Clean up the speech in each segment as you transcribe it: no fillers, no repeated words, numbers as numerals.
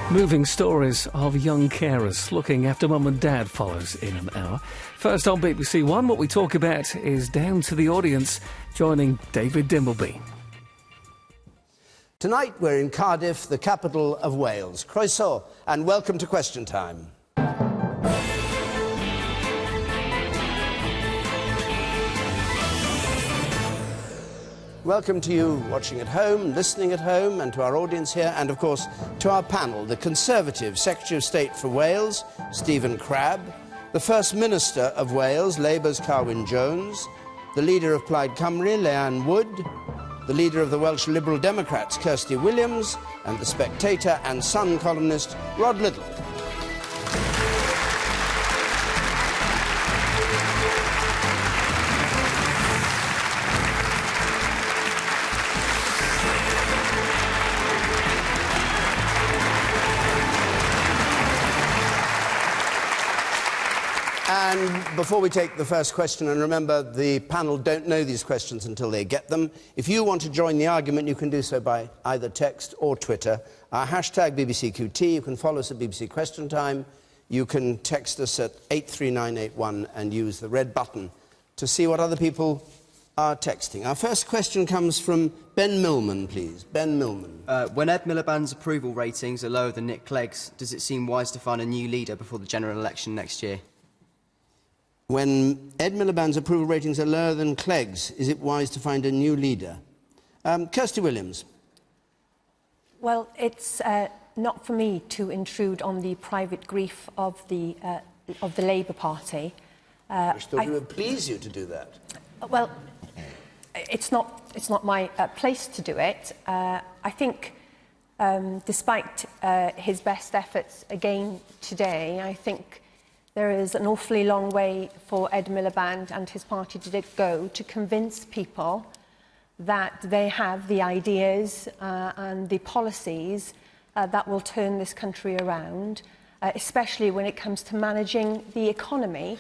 Moving stories of young carers looking after mum and dad follows in an hour. First on BBC One, what we talk about is Down to the Audience, joining David Dimbleby. Tonight we're in Cardiff, the capital of Wales. Croeso, and welcome to Question Time. Welcome to you watching at home, listening at home, and to our audience here, and of course to our panel, the Conservative Secretary of State for Wales, Stephen Crabb, the First Minister of Wales, Labour's Carwyn Jones, the Leader of Plaid Cymru, Leanne Wood, the Leader of the Welsh Liberal Democrats, Kirsty Williams, and the Spectator and Sun columnist, Liddle. And before we take the first question, and remember, the panel don't know these questions until they get them. If you want to join the argument, you can do so by either text or Twitter. Our hashtag BBCQT, you can follow us at BBC Question Time. You can text us at 83981 and use the red button to see what other people are texting. Our first question comes from Ben Millman, please. Ben Millman. When Ed Miliband's approval ratings are lower than Nick Clegg's, does it seem wise to find a new leader before the general election next year? When Ed Miliband's approval ratings are lower than Clegg's, is it wise to find a new leader? Kirsty Williams. Well, it's not for me to intrude on the private grief of the Labour Party. I thought it would please you to do that. Well, it's not my place to do it. I think, despite his best efforts again today, I think there is an awfully long way for Ed Miliband and his party to go to convince people that they have the ideas and the policies that will turn this country around, especially when it comes to managing the economy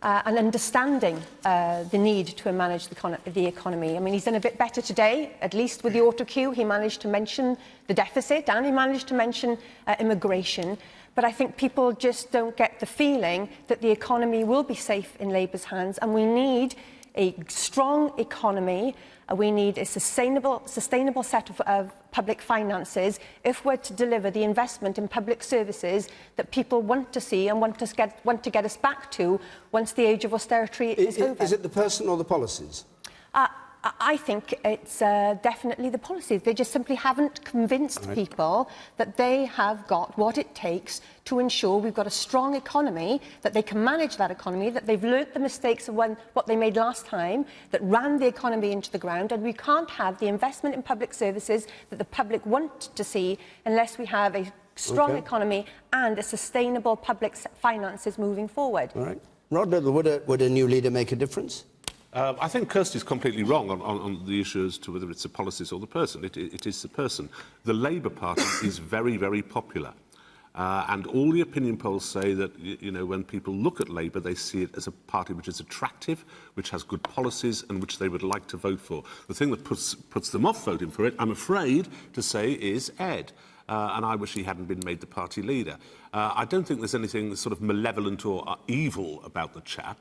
and understanding the need to manage the economy. I mean, he's done a bit better today, at least with the auto cue. He managed to mention the deficit and he managed to mention immigration. But I think people just don't get the feeling that the economy will be safe in Labour's hands, and we need a strong economy. We need a sustainable set of public finances if we're to deliver the investment in public services that people want to see and want to get us back to once the age of austerity is over. Is it the person or the policies? I think it's definitely the policies. They just simply haven't convinced people that they have got what it takes to ensure we've got a strong economy, that they can manage that economy, that they've learnt the mistakes of what they made last time, that ran the economy into the ground, and we can't have the investment in public services that the public want to see unless we have a strong economy and a sustainable public finances moving forward. All right. Liddle, would a new leader make a difference? I think Kirsty's completely wrong on the issue as to whether it's the policies or the person. It is the person. The Labour Party is very, very popular. And all the opinion polls say that, you know, when people look at Labour, they see it as a party which is attractive, which has good policies, and which they would like to vote for. The thing that puts them off voting for it, I'm afraid to say, is Ed. And I wish he hadn't been made the party leader. I don't think there's anything sort of malevolent or evil about the chap.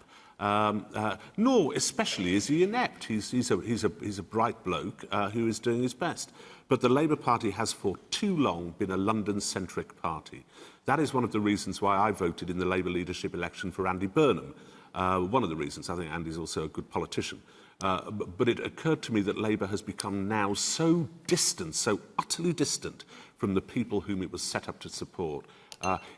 Nor, especially, is he inept. He's a bright bloke who is doing his best. But the Labour Party has for too long been a London-centric party. That is one of the reasons why I voted in the Labour leadership election for Andy Burnham. One of the reasons. I think Andy's also a good politician. But it occurred to me that Labour has become now so distant, so utterly distant from the people whom it was set up to support.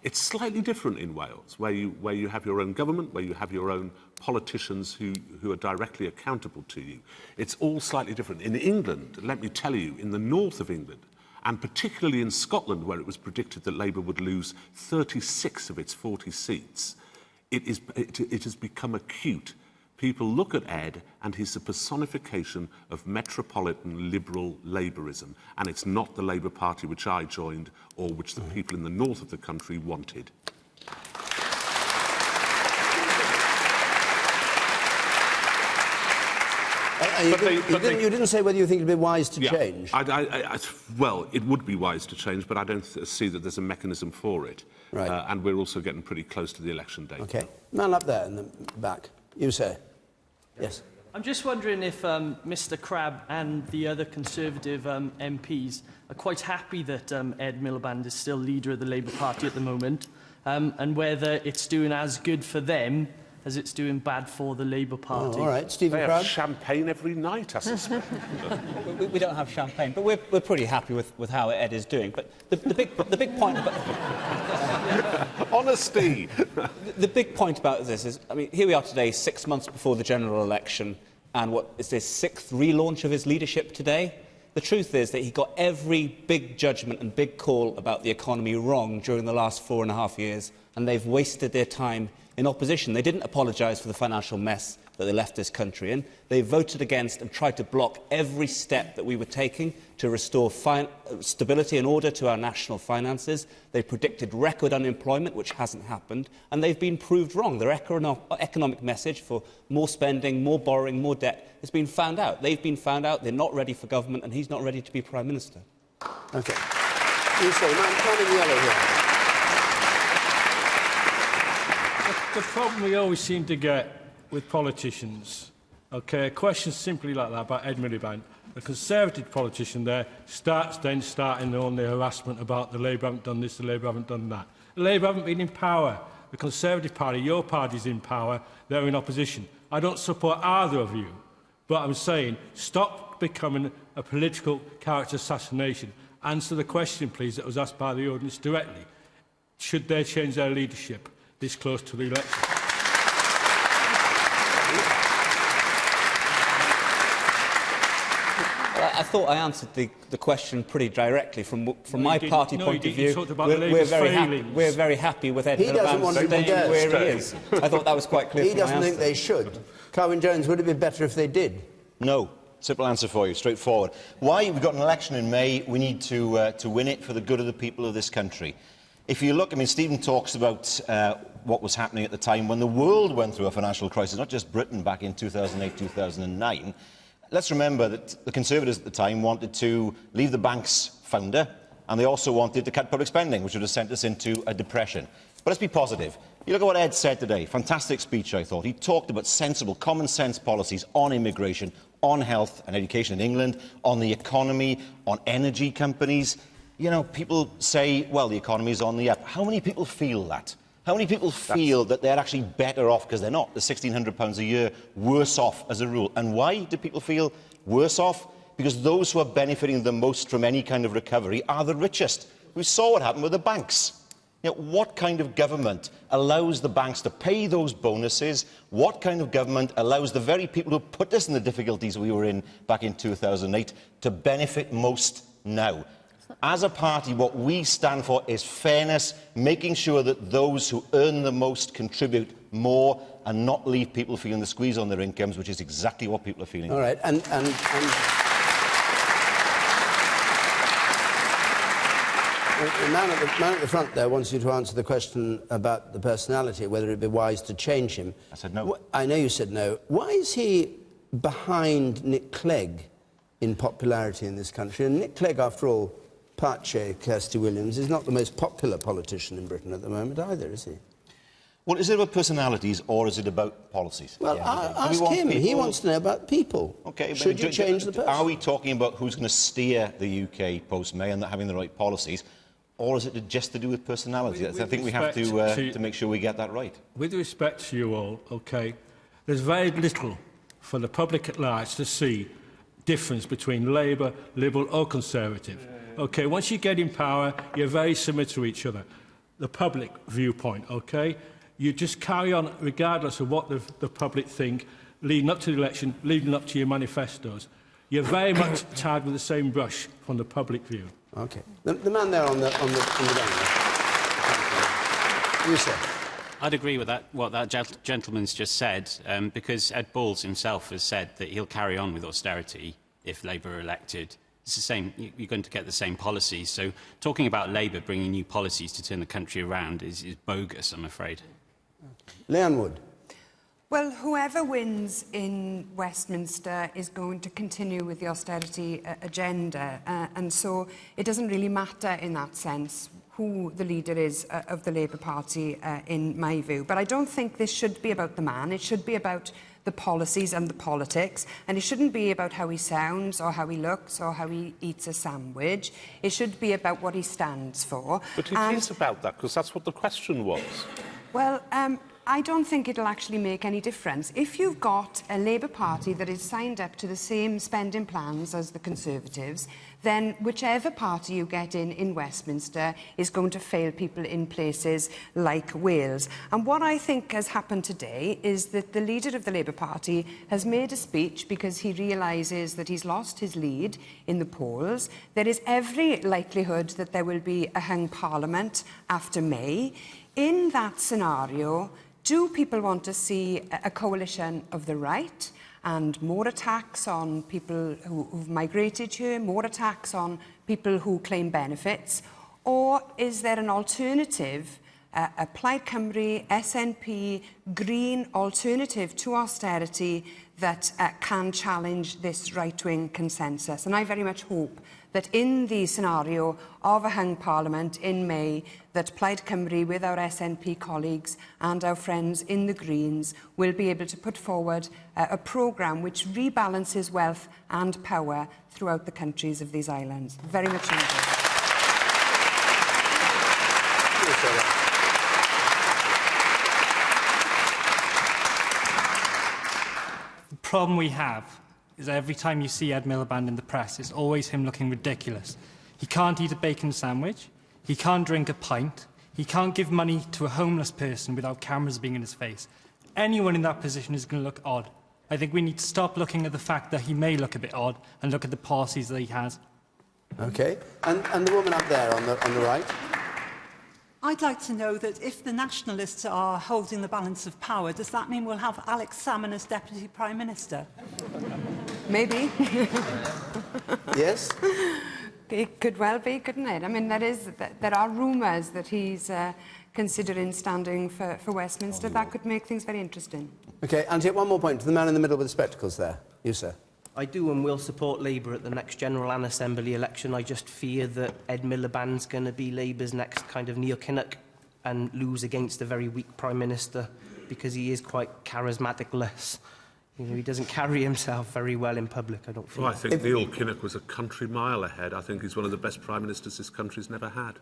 It's slightly different in Wales, where you have your own government, where you have your own politicians who are directly accountable to you. It's all slightly different. In England, let me tell you, in the north of England, and particularly in Scotland, where it was predicted that Labour would lose 36 of its 40 seats, it has become acute. People look at Ed and he's the personification of metropolitan liberal Labourism, and it's not the Labour Party which I joined or which the people in the north of the country wanted. You didn't say whether you think it would be wise to change. Well, it would be wise to change, but I don't see that there's a mechanism for it. Right. And we're also getting pretty close to the election date. OK. Man up there in the back. You say. Yes. I'm just wondering if Mr Crabb and the other Conservative MPs are quite happy that Ed Miliband is still leader of the Labour Party at the moment, and whether it's doing as good for them as it's doing bad for the Labour Party. Oh, all right, Stephen They Crabb. have champagne every night, I suspect. we don't have champagne, but we're pretty happy with how Ed is doing. But the big point about Honesty. the big point about this is, I mean, here we are today, 6 months before the general election, and what is this 6th relaunch of his leadership today? The truth is that he got every big judgment and big call about the economy wrong during the last 4.5 years, and they've wasted their time in opposition. They didn't apologise for the financial mess that they left this country in. They voted against and tried to block every step that we were taking to restore stability and order to our national finances. They predicted record unemployment, which hasn't happened, and they've been proved wrong. Their economic message for more spending, more borrowing, more debt has been found out. They've been found out. They're not ready for government, and he's not ready to be Prime Minister. OK. You say, man in yellow here. The problem we always seem to get with politicians, OK, a question simply like that about Ed Miliband, the Conservative politician there starting on the harassment about the Labour haven't done this, the Labour haven't done that. The Labour haven't been in power. The Conservative Party, your party's in power, they're in opposition. I don't support either of you, but I'm saying stop becoming a political character assassination. Answer the question, please, that was asked by the audience directly. Should they change their leadership this close to the election? I thought I answered the question pretty directly. From my party point of view, we're very happy with Ed Miliband staying where he is. I thought that was quite clear. He doesn't think they should. Carwyn Jones, would it be better if they did? No. Simple answer for you, straightforward. Why? We've got an election in May. We need to win it for the good of the people of this country. If you look, I mean, Stephen talks about what was happening at the time when the world went through a financial crisis, not just Britain back in 2008, 2009. Let's remember that the Conservatives at the time wanted to leave the banks founder, and they also wanted to cut public spending, which would have sent us into a depression. But let's be positive. You look at what Ed said today. Fantastic speech, I thought. He talked about sensible, common-sense policies on immigration, on health and education in England, on the economy, on energy companies. You know, people say, well, the economy's on the up. How many people feel that? How many people feel that they're actually better off, because they're not, the £1,600 a year, worse off as a rule? And why do people feel worse off? Because those who are benefiting the most from any kind of recovery are the richest. We saw what happened with the banks. You know, what kind of government allows the banks to pay those bonuses? What kind of government allows the very people who put us in the difficulties we were in back in 2008 to benefit most now? As a party, what we stand for is fairness, making sure that those who earn the most contribute more and not leave people feeling the squeeze on their incomes, which is exactly what people are feeling. All right, and the man at the front there wants you to answer the question about the personality, whether it would be wise to change him. I said no. I know you said no. Why is he behind Nick Clegg in popularity in this country? And Nick Clegg, after all, part chair Kirsty Williams, is not the most popular politician in Britain at the moment either, is he? Well, is it about personalities or is it about policies? Well, ask him. People... He wants to know about people. Okay, should you change the person? Are we talking about who's going to steer the UK post-May and having the right policies, or is it just to do with personality? I think we have to make sure we get that right. With respect to you all, okay, there's very little for the public at large to see difference between Labour, Liberal or Conservative. Okay, once you get in power, you're very similar to each other. The public viewpoint, okay? You just carry on regardless of what the public think, leading up to the election, leading up to your manifestos. You're very much tied with the same brush from the public view. Okay. The man there on the ground. You sir. I'd agree with that, what that gentleman's just said, because Ed Balls himself has said that he'll carry on with austerity if Labour are elected. It's the same, you're going to get the same policies. So talking about Labour bringing new policies to turn the country around is bogus, I'm afraid. Leanne Wood. Well, whoever wins in Westminster is going to continue with the austerity agenda, and so it doesn't really matter in that sense who the leader is of the Labour Party, in my view. But I don't think this should be about the man. It should be about the policies and the politics, and it shouldn't be about how he sounds or how he looks or how he eats a sandwich. It should be about what he stands for. But it is about that, because that's what the question was. Well, I don't think it'll actually make any difference. If you've got a Labour Party that is signed up to the same spending plans as the Conservatives, then whichever party you get in Westminster is going to fail people in places like Wales. And what I think has happened today is that the leader of the Labour Party has made a speech because he realises that he's lost his lead in the polls. There is every likelihood that there will be a hung parliament after May. In that scenario, do people want to see a coalition of the right and more attacks on people who've migrated here, more attacks on people who claim benefits? Or is there an alternative, a Plaid Cymru, SNP, Green alternative to austerity that can challenge this right-wing consensus? And I very much hope that in the scenario of a hung parliament in May, that Plaid Cymru, with our SNP colleagues and our friends in the Greens, will be able to put forward a programme which rebalances wealth and power throughout the countries of these islands. Very much indeed. The problem we have is every time you see Ed Miliband in the press, it's always him looking ridiculous. He can't eat a bacon sandwich, he can't drink a pint, he can't give money to a homeless person without cameras being in his face. Anyone in that position is going to look odd. I think we need to stop looking at the fact that he may look a bit odd and look at the policies that he has. OK. And the woman up there on the right? I'd like to know that if the Nationalists are holding the balance of power, does that mean we'll have Alex Salmond as Deputy Prime Minister? Maybe. Yes? It could well be, couldn't it? I mean, there are rumours that he's considering standing for Westminster. That could make things very interesting. OK, and one more point to the man in the middle with the spectacles there. You, sir. I do and will support Labour at the next General and Assembly election. I just fear that Ed Miliband's going to be Labour's next kind of Neil Kinnock and lose against a very weak Prime Minister because he is quite charismatic-less. You know, he doesn't carry himself very well in public, I don't feel. Well, I think Neil Kinnock was a country mile ahead. I think he's one of the best Prime Ministers this country's never had.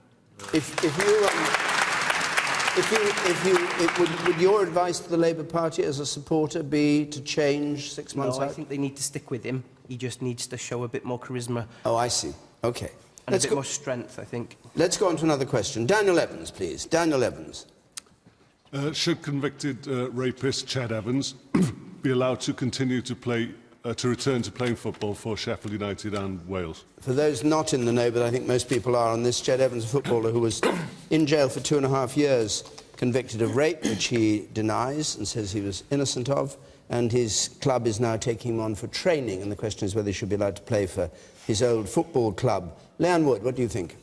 Would your advice to the Labour Party as a supporter be to change 6 months out? I think they need to stick with him. He just needs to show a bit more charisma. Oh, I see. OK. And a bit more strength, I think. Let's go on to another question. Daniel Evans, please. Daniel Evans. Should convicted rapist Ched Evans be allowed to continue to return to playing football for Sheffield United and Wales? For those not in the know, but I think most people are on this, Ched Evans, a footballer who was in jail for 2.5 years, convicted of rape, which he denies and says he was innocent of, and his club is now taking him on for training, and the question is whether he should be allowed to play for his old football club. Leanne Wood, what do you think?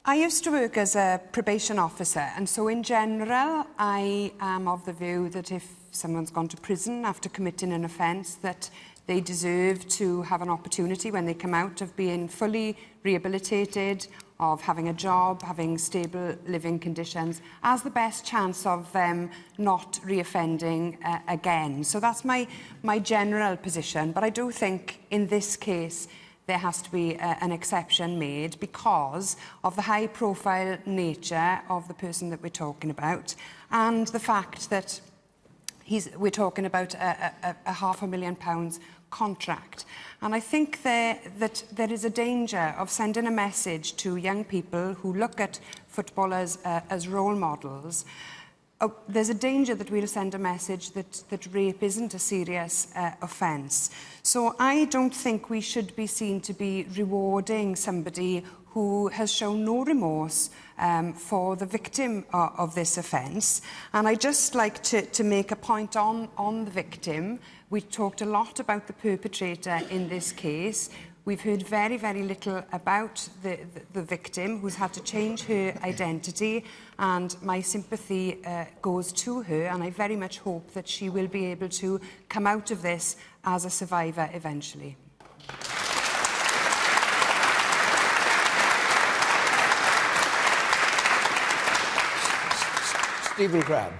I used to work as a probation officer, and so in general, I am of the view that if someone's gone to prison after committing an offence, that they deserve to have an opportunity when they come out of being fully rehabilitated, of having a job, having stable living conditions, as the best chance of them not reoffending again. So that's my general position. But I do think in this case there has to be an exception made because of the high-profile nature of the person that we're talking about and the fact that we're talking about a £500,000 contract. And I think that there is a danger of sending a message to young people who look at footballers as role models. There's a danger that we'll send a message that rape isn't a serious offence. So I don't think we should be seen to be rewarding somebody who has shown no remorse for the victim of this offence. And I'd just like to make a point on the victim. We talked a lot about the perpetrator in this case. We've heard very, very little about the victim, who's had to change her identity, and my sympathy goes to her, and I very much hope that she will be able to come out of this as a survivor eventually. Stephen Crabb.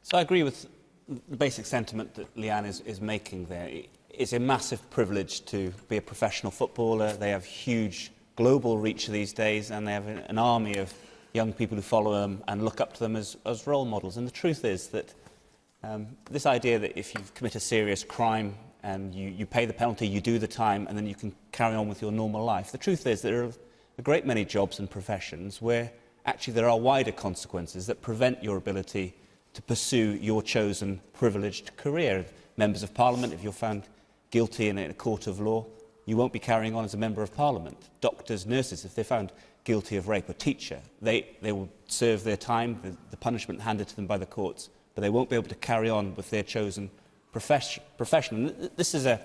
So I agree with the basic sentiment that Leanne is making there. It's a massive privilege to be a professional footballer. They have huge global reach these days, and they have an army of young people who follow them and look up to them as role models. And the truth is that this idea that if you commit a serious crime and you pay the penalty, you do the time, and then you can carry on with your normal life. The truth is that there are a great many jobs and professions where actually there are wider consequences that prevent your ability to pursue your chosen privileged career. Members of Parliament, if you're found guilty in a court of law, you won't be carrying on as a Member of Parliament. Doctors, nurses, if they're found guilty of rape, a teacher, they will serve their time, the punishment handed to them by the courts, but they won't be able to carry on with their chosen profession. This is a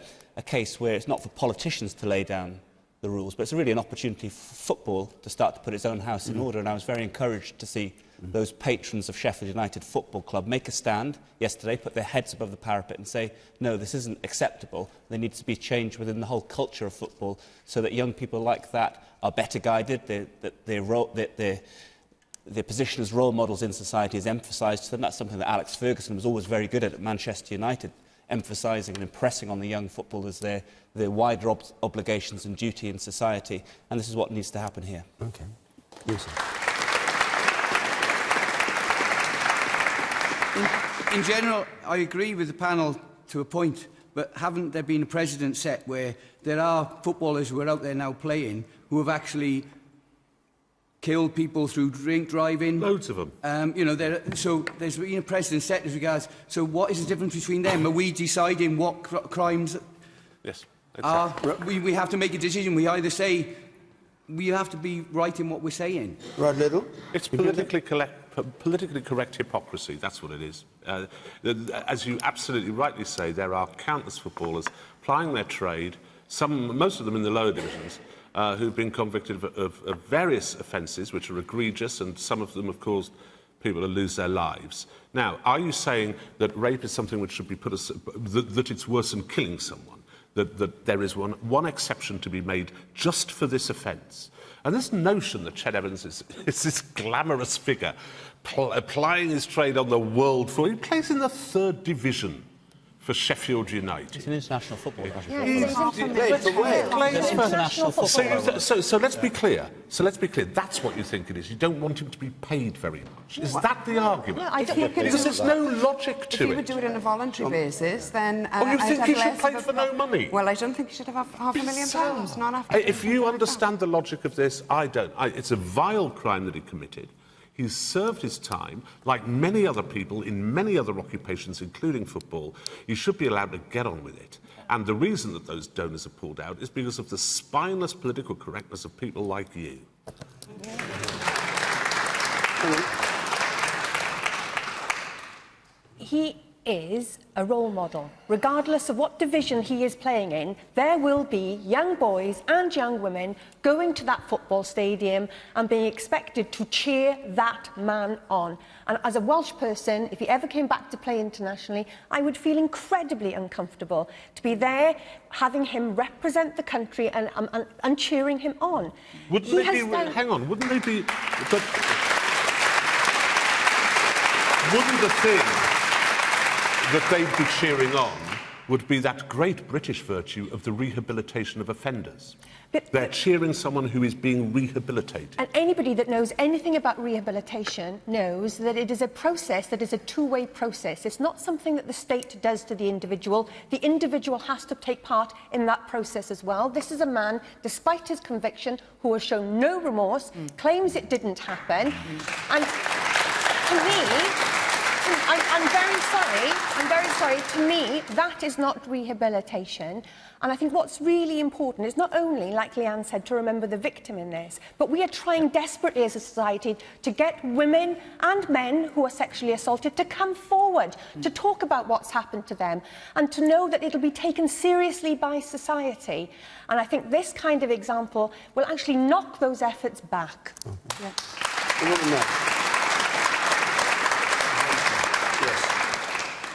case where it's not for politicians to lay down the rules, but it's really an opportunity for football to start to put its own house in order, and I was very encouraged to see those patrons of Sheffield United Football Club make a stand yesterday, put their heads above the parapet and say, no, this isn't acceptable. There needs to be change within the whole culture of football so that young people like that are better guided, that their position as role models in society is emphasised to them. That's something that Alex Ferguson was always very good at Manchester United, emphasising and impressing on the young footballers their wider obligations and duty in society. And this is what needs to happen here. Okay. Yes, In general, I agree with the panel to a point, but haven't there been a precedent set where there are footballers who are out there now playing who have actually killed people through drink driving? Loads of them. You know, so there's been a precedent set as regards. So what is the difference between them? Are we deciding what crimes? Yes. Exactly. We have to make a decision. We either say we have to be right in what we're saying. Rod Liddle? It's politically correct hypocrisy. That's what it is. As you absolutely rightly say, there are countless footballers plying their trade, most of them in the lower divisions, who've been convicted of various offences which are egregious, and some of them have caused people to lose their lives. Now, are you saying that rape is something which should be put that it's worse than killing someone? That there is one exception to be made just for this offence? And this notion that Ched Evans is this glamorous figure applying his trade on the world floor. He plays in the 3rd division for Sheffield United. It's an international football. He played for Wales. International football. So let's be clear. That's what you think it is. You don't want him to be paid very much. Is that the argument? I don't because there's no logic to it. If he would do it on a voluntary basis, then... you think he should play for no money? Well, I don't think he should have £500,000, not after... If you understand the logic of this, I don't. It's a vile crime that he committed. He's served his time, like many other people in many other occupations, including football. You should be allowed to get on with it. And the reason that those donors are pulled out is because of the spineless political correctness of people like you. He is a role model. Regardless of what division he is playing in, there will be young boys and young women going to that football stadium and being expected to cheer that man on. And as a Welsh person, if he ever came back to play internationally, I would feel incredibly uncomfortable to be there, having him represent the country and cheering him on. Wouldn't they be... Hang on, wouldn't they be... But wouldn't the thing that they'd be cheering on would be that great British virtue of the rehabilitation of offenders? They're cheering someone who is being rehabilitated. And anybody that knows anything about rehabilitation knows that it is a process that is a two-way process. It's not something that the state does to the individual. The individual has to take part in that process as well. This is a man, despite his conviction, who has shown no remorse, claims it didn't happen. And to me... I'm very sorry. To me, that is not rehabilitation. And I think what's really important is not only, like Leanne said, to remember the victim in this, but we are trying desperately as a society to get women and men who are sexually assaulted to come forward, to talk about what's happened to them, and to know that it'll be taken seriously by society. And I think this kind of example will actually knock those efforts back.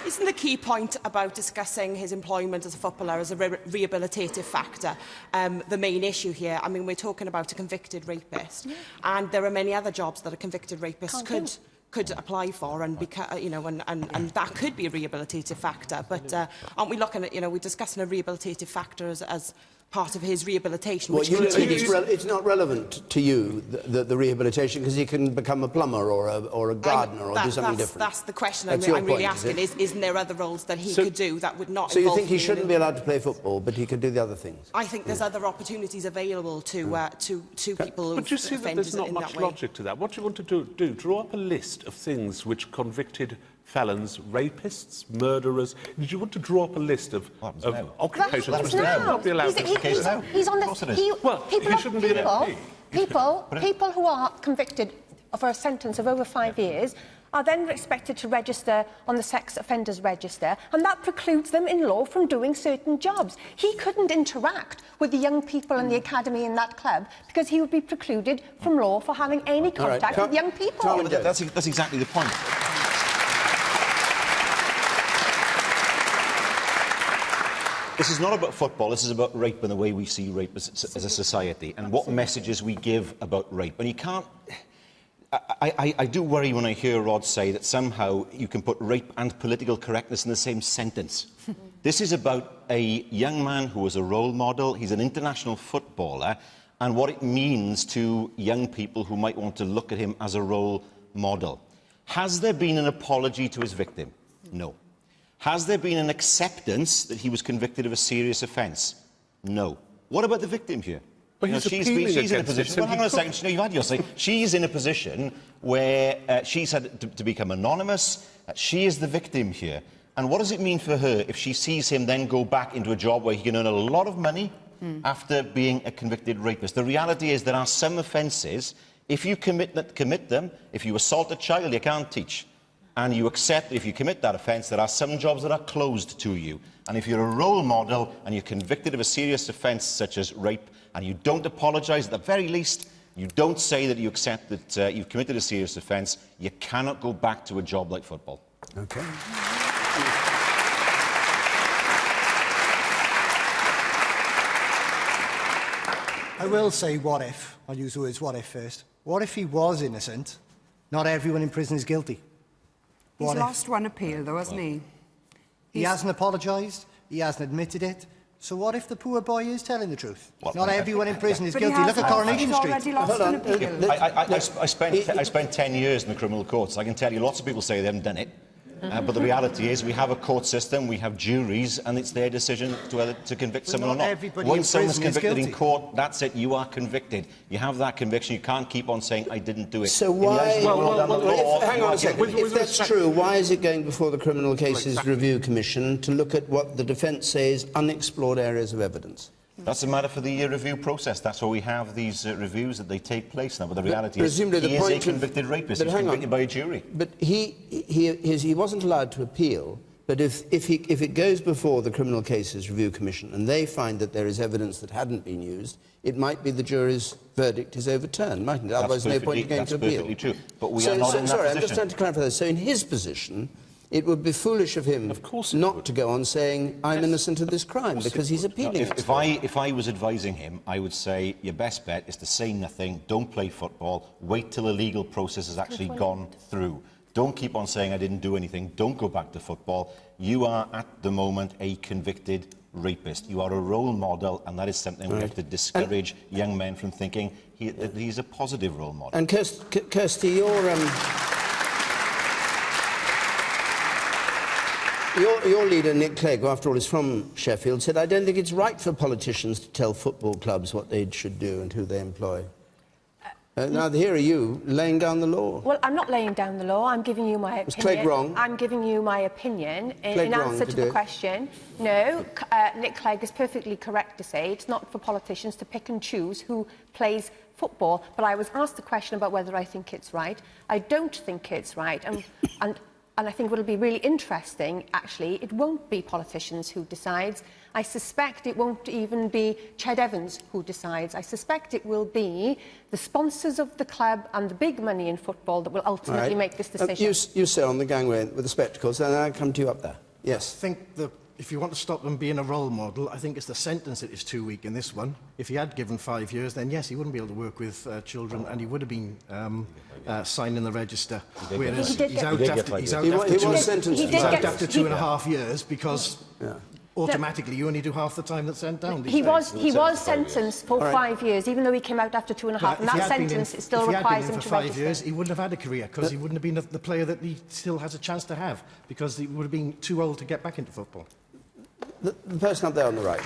Isn't the key point about discussing his employment as a footballer as a rehabilitative factor the main issue here? I mean, we're talking about a convicted rapist, and there are many other jobs that a convicted rapist could apply for, and and that could be a rehabilitative factor. But aren't we looking at, we're discussing a rehabilitative factor as part of his rehabilitation? Well, it's not relevant to you, the rehabilitation, because he can become a plumber or a gardener or do something different. That's the question I'm really asking. Isn't there other roles that he could do that would not involve... So you think he shouldn't be allowed to play football, but he could do the other things? I think there's other opportunities available to people. But you see that there's not much logic to that. What do you want to do? Draw up a list of things which convicted felons, rapists, murderers. Did you want to draw up a list of occupations which they should not be allowed to? He's on the... People who are convicted for a sentence of over 5 years are then expected to register on the sex offenders register, and that precludes them in law from doing certain jobs. He couldn't interact with the young people in the academy in that club because he would be precluded from law for having any contact with young people. That's exactly the point. This is not about football, this is about rape and the way we see rape as a society, and what messages we give about rape. And you can't... I do worry when I hear Rod say that somehow you can put rape and political correctness in the same sentence. This is about a young man who is a role model, he's an international footballer, and what it means to young people who might want to look at him as a role model. Has there been an apology to his victim? No. Has there been an acceptance that he was convicted of a serious offence? No. What about the victim here? But she's in a position... Well, hang on a second. You've had your say. She's in a position where she's had to become anonymous. She is the victim here. And what does it mean for her if she sees him then go back into a job where he can earn a lot of money after being a convicted rapist? The reality is there are some offences, if you commit them, if you assault a child, you can't teach. And you accept, if you commit that offence, there are some jobs that are closed to you. And if you're a role model and you're convicted of a serious offence such as rape, and you don't apologise, at the very least, you don't say that you accept that you've committed a serious offence, you cannot go back to a job like football. OK. I will say what if. I'll use the words what if first. What if he was innocent? Not everyone in prison is guilty. He's lost one appeal, though, hasn't he? He hasn't apologised. He hasn't admitted it. So what if the poor boy is telling the truth? Not everyone in prison is guilty. Look at Coronation Street. I spent 10 years in the criminal courts. I can tell you lots of people say they haven't done it. But the reality is we have a court system, we have juries, and it's their decision to whether to convict someone or not. Once someone's convicted in court, that's it, you are convicted. You have that conviction, you can't keep on saying, I didn't do it. So why... hang on a second. If that's true, why is it going before the Criminal Cases Review Commission to look at what the defence says unexplored areas of evidence? That's a matter for the review process. That's why we have these reviews that they take place now. But the reality is, he is a convicted rapist. He's convicted by a jury. But he wasn't allowed to appeal. But if it goes before the Criminal Cases Review Commission and they find that there is evidence that hadn't been used, it might be the jury's verdict is overturned, mightn't it? Otherwise, no point in going to appeal. That's perfectly true. But we are not in that sorry, position. I'm just trying to clarify this. So in his position, it would be foolish of him not to go on saying, I'm innocent of this crime, because he's appealing it. If I was advising him, I would say, your best bet is to say nothing, don't play football, wait till the legal process has actually gone through. Don't keep on saying I didn't do anything, don't go back to football. You are, at the moment, a convicted rapist. You are a role model, and that is something we have to discourage young men from thinking that he's a positive role model. And Kirsty, Your leader, Nick Clegg, who after all is from Sheffield, said, I don't think it's right for politicians to tell football clubs what they should do and who they employ. Now, here are you laying down the law. Well, I'm not laying down the law. I'm giving you my opinion. Was Clegg wrong? I'm giving you my opinion in answer to the question. No, Nick Clegg is perfectly correct to say it's not for politicians to pick and choose who plays football. But I was asked the question about whether I think it's right. I don't think it's right. And I think what will be really interesting, actually, it won't be politicians who decides. I suspect it won't even be Ched Evans who decides. I suspect it will be the sponsors of the club and the big money in football that will ultimately make this decision. You sit on the gangway with the spectacles, and I'll come to you up there. Yes. I think if you want to stop them being a role model, I think it's the sentence that is too weak in this one. If he had given 5 years, then yes, he wouldn't be able to work with children, and he would have been signed in the register. Whereas he's out after 2.5 years because automatically you only do half the time that's sent down. He was sentenced for 5 years, even though he came out after 2.5, and that sentence still requires him to register. For 5 years, he wouldn't have had a career because he wouldn't have been the player that he still has a chance to have because he would have been too old to get back into football. The person up there on the right.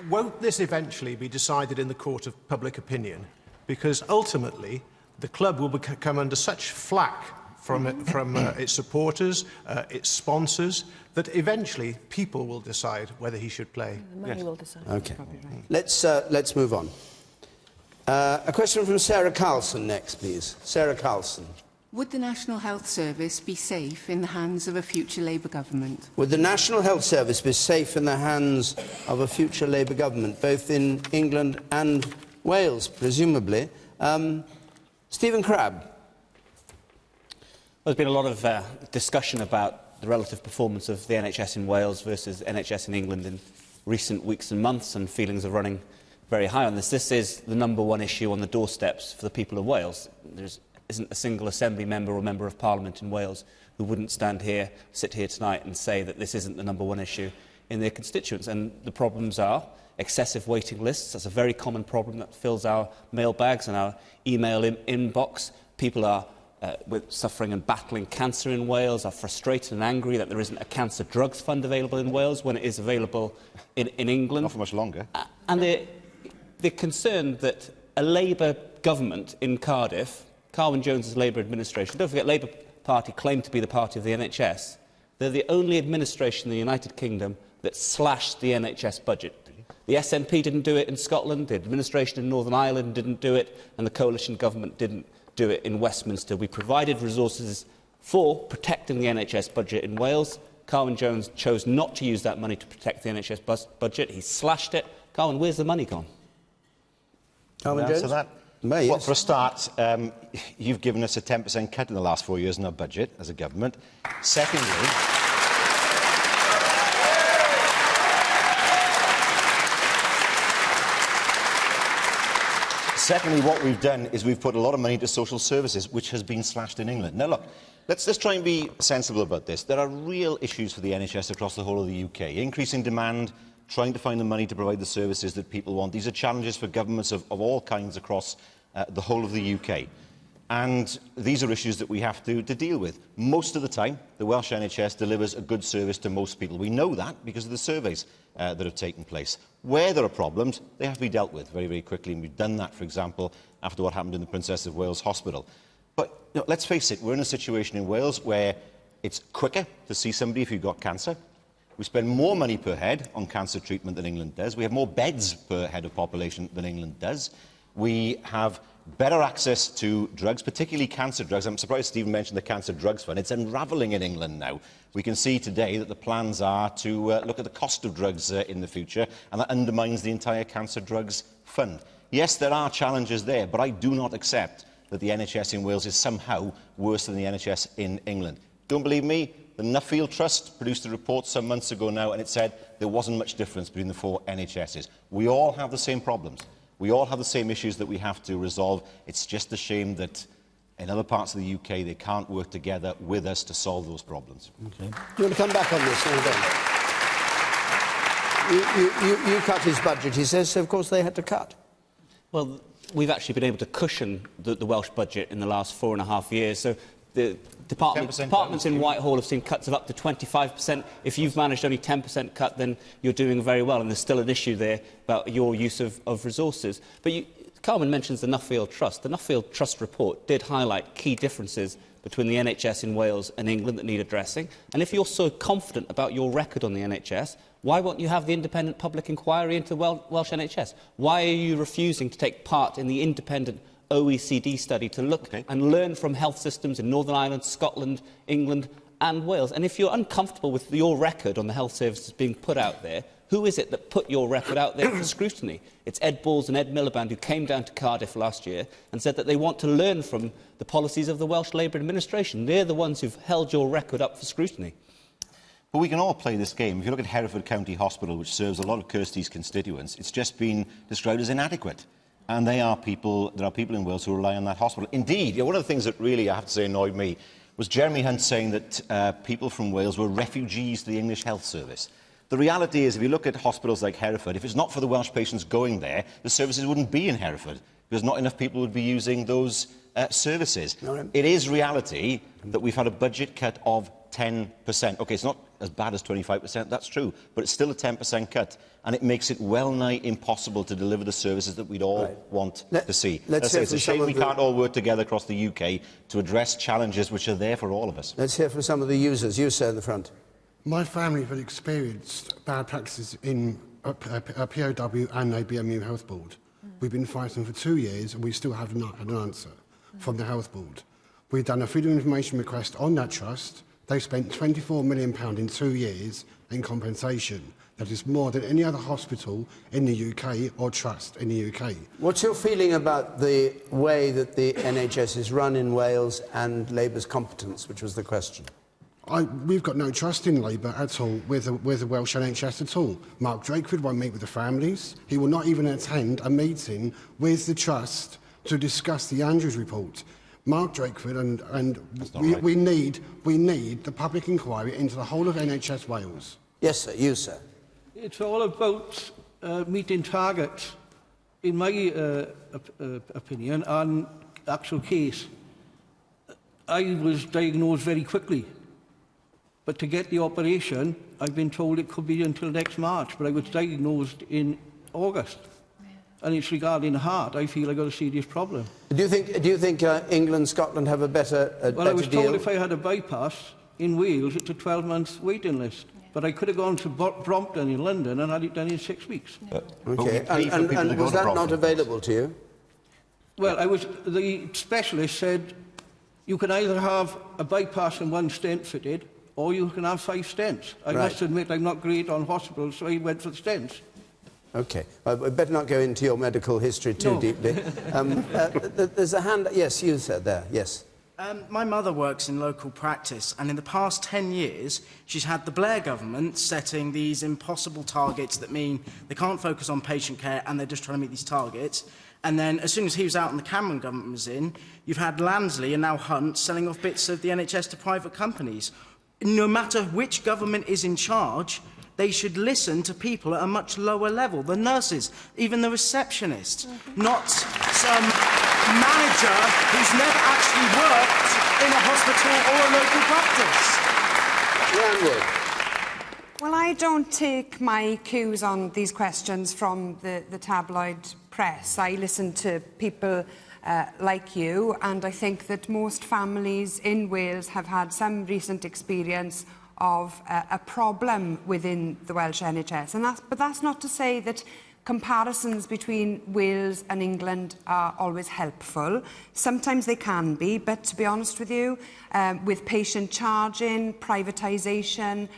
Won't this eventually be decided in the court of public opinion? Because ultimately, the club will come under such flack from its supporters, its sponsors, that eventually people will decide whether he should play. The money will decide. Okay. Let's move on. A question from Sarah Carlson next, please. Sarah Carlson. Would the National Health Service be safe in the hands of a future Labour government? Would the National Health Service be safe in the hands of a future Labour government, both in England and Wales, presumably? Stephen Crabb. There's been a lot of discussion about the relative performance of the NHS in Wales versus NHS in England in recent weeks and months, and feelings are running very high on this. This is the #1 issue on the doorsteps for the people of Wales. There isn't a single Assembly member or Member of Parliament in Wales who wouldn't sit here tonight and say that this isn't the #1 issue in their constituents. And the problems are excessive waiting lists. That's a very common problem that fills our mailbags and our email inbox. People are suffering and battling cancer in Wales, are frustrated and angry that there isn't a cancer drugs fund available in Wales when it is available in England. Not for much longer. And they're concerned that a Labour government in Cardiff, Carwyn Jones's Labour administration, don't forget Labour Party claim to be the party of the NHS, they're the only administration in the United Kingdom that slashed the NHS budget. The SNP didn't do it in Scotland, the administration in Northern Ireland didn't do it, and the coalition government didn't do it in Westminster. We provided resources for protecting the NHS budget in Wales. Carwyn Jones chose not to use that money to protect the NHS budget. He slashed it. Carwyn, where's the money gone? Carwyn Jones? Answer that. Well, for a start, you've given us a 10% cut in the last 4 years in our budget as a government. Secondly, what we've done is we've put a lot of money into social services, which has been slashed in England. Now, look, let's try and be sensible about this. There are real issues for the NHS across the whole of the UK. Increasing demand, trying to find the money to provide the services that people want. These are challenges for governments of all kinds across the whole of the UK. And these are issues that we have to deal with. Most of the time, the Welsh NHS delivers a good service to most people. We know that because of the surveys that have taken place. Where there are problems, they have to be dealt with very, very quickly. And we've done that, for example, after what happened in the Princess of Wales Hospital. But let's face it, we're in a situation in Wales where it's quicker to see somebody if you've got cancer. We spend more money per head on cancer treatment than England does. We have more beds per head of population than England does. We have better access to drugs, particularly cancer drugs. I'm surprised Stephen mentioned the Cancer Drugs Fund. It's unravelling in England now. We can see today that the plans are to look at the cost of drugs in the future, and that undermines the entire Cancer Drugs Fund. Yes, there are challenges there, but I do not accept that the NHS in Wales is somehow worse than the NHS in England. Don't believe me? The Nuffield Trust produced a report some months ago now, and it said there wasn't much difference between the 4 NHSs. We all have the same problems. We all have the same issues that we have to resolve. It's just a shame that in other parts of the UK they can't work together with us to solve those problems. Okay. Do you want to come back on this? You cut his budget, he says, so of course they had to cut. Well, we've actually been able to cushion the Welsh budget in the last 4.5 years. So the departments in Whitehall have seen cuts of up to 25%. If you've managed only 10% cut, then you're doing very well, and there's still an issue there about your use of resources. But Carwyn mentions the Nuffield Trust. The Nuffield Trust report did highlight key differences between the NHS in Wales and England that need addressing. And if you're so confident about your record on the NHS, why won't you have the independent public inquiry into the Welsh NHS? Why are you refusing to take part in the independent OECD study to look and learn from health systems in Northern Ireland, Scotland, England and Wales? And if you're uncomfortable with your record on the health services being put out there, who is it that put your record out there for scrutiny? It's Ed Balls and Ed Miliband who came down to Cardiff last year and said that they want to learn from the policies of the Welsh Labour administration. They're the ones who've held your record up for scrutiny. But we can all play this game. If you look at Hereford County Hospital, which serves a lot of Kirsty's constituents, it's just been described as inadequate. And there are people in Wales who rely on that hospital. Indeed, one of the things that really, I have to say, annoyed me was Jeremy Hunt saying that people from Wales were refugees to the English Health Service. The reality is, if you look at hospitals like Hereford, if it's not for the Welsh patients going there, the services wouldn't be in Hereford, because not enough people would be using those services. It is reality that we've had a budget cut of 10%. OK, it's not as bad as 25%, that's true, but it's still a 10% cut, and it makes it well-nigh impossible to deliver the services that we'd all want to see. It's a shame we can't all work together across the UK to address challenges which are there for all of us. Let's hear from some of the users. You, sir, in the front. My family have experienced bad practices in a POW and a BMU Health Board. We've been fighting for 2 years and we still have not had an answer from the Health Board. We've done a freedom of information request on that trust. They spent £24 million in 2 years in compensation. That is more than any other hospital in the UK or trust in the UK. What's your feeling about the way that the NHS is run in Wales and Labour's competence, which was the question? We've got no trust in Labour at all with the Welsh NHS at all. Mark Drakeford won't meet with the families. He will not even attend a meeting with the trust to discuss the Andrews report. Mark Drakeford we need the public inquiry into the whole of NHS Wales. Yes, sir. You, sir. It's all about meeting targets, in my opinion, on actual case. I was diagnosed very quickly. But to get the operation, I've been told it could be until next March, but I was diagnosed in August. And it's regarding the heart. I feel I've got a serious problem. Do you think England, Scotland have a better deal? Well, I was told if I had a bypass in Wales, it's a 12-month waiting list. But I could have gone to Brompton in London and had it done in 6 weeks. OK. And was that not available to you? Well, the specialist said you can either have a bypass and 1 stent fitted, or you can have 5 stents. I must admit I'm not great on hospitals, so I went for the stents. OK. We better not go into your medical history too deeply. There's a hand... Yes, you said there. Yes. My mother works in local practice, and in the past 10 years, she's had the Blair government setting these impossible targets that mean they can't focus on patient care and they're just trying to meet these targets. And then, as soon as he was out and the Cameron government was in, you've had Lansley and now Hunt selling off bits of the NHS to private companies. No matter which government is in charge, they should listen to people at a much lower level, the nurses, even the receptionists, not some manager who's never actually worked in a hospital or a local practice. Well, I don't take my cues on these questions from the tabloid press. I listen to people like you, and I think that most families in Wales have had some recent experience of a problem within the Welsh NHS. But that's not to say that comparisons between Wales and England are always helpful. Sometimes they can be, but to be honest with you, with patient charging, privatisation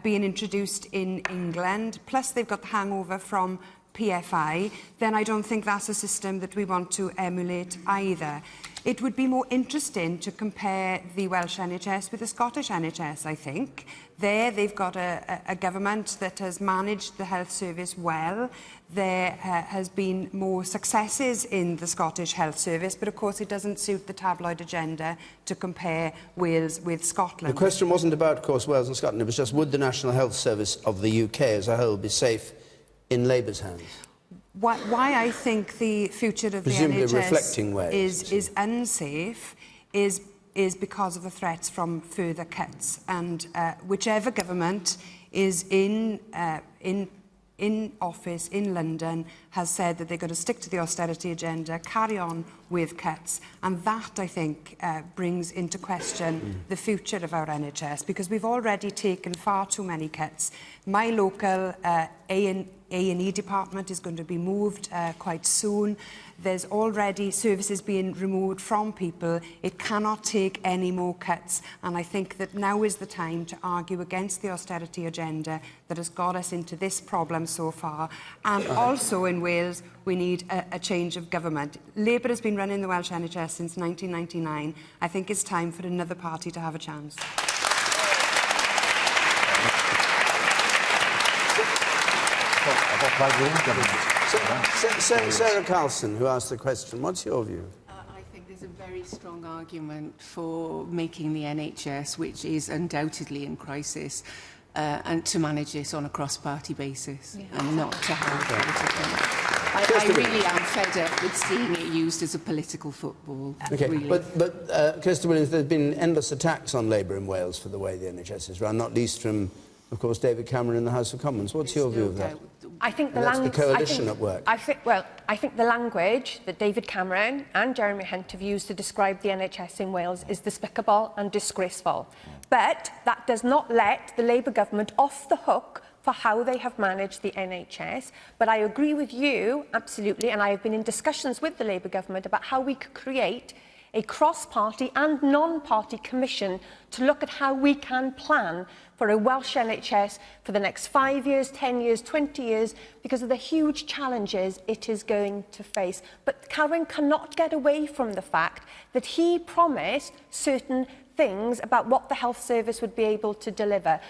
being introduced in England, plus they've got the hangover from PFI, then I don't think that's a system that we want to emulate either. It would be more interesting to compare the Welsh NHS with the Scottish NHS, I think. There, they've got a government that has managed the health service well. There has been more successes in the Scottish health service, but of course it doesn't suit the tabloid agenda to compare Wales with Scotland. The question wasn't about, of course, Wales and Scotland. It was just, would the National Health Service of the UK as a whole be safe in Labour's hands? Why I think the future of the NHS is unsafe is because of the threats from further cuts, and whichever government is in in office in London has said that they're going to stick to the austerity agenda, carry on with cuts, and that, I think, brings into question the future of our NHS, because we've already taken far too many cuts. My local A&E department is going to be moved quite soon. There's already services being removed from people. It cannot take any more cuts. And I think that now is the time to argue against the austerity agenda that has got us into this problem so far. And also in Wales, we need a change of government. Labour has been running the Welsh NHS since 1999. I think it's time for another party to have a chance. Sarah Carlson, who asked the question, what's your view? I think there's a very strong argument for making the NHS, which is undoubtedly in crisis, and to manage this on a cross-party basis and not to have political. I really am fed up with seeing it used as a political football. Okay, really. but Kirsty Williams, there's been endless attacks on Labour in Wales for the way the NHS is run, not least from, of course, David Cameron in the House of Commons. What's your view of that? I think that's the coalition at work. I think the language that David Cameron and Jeremy Hunt have used to describe the NHS in Wales is despicable and disgraceful. But that does not let the Labour government off the hook for how they have managed the NHS. But I agree with you, absolutely, and I have been in discussions with the Labour government about how we could create a cross-party and non-party commission to look at how we can plan for a Welsh NHS for the next 5 years, 10 years, 20 years, because of the huge challenges it is going to face. But Carwyn cannot get away from the fact that he promised certain things about what the health service would be able to deliver.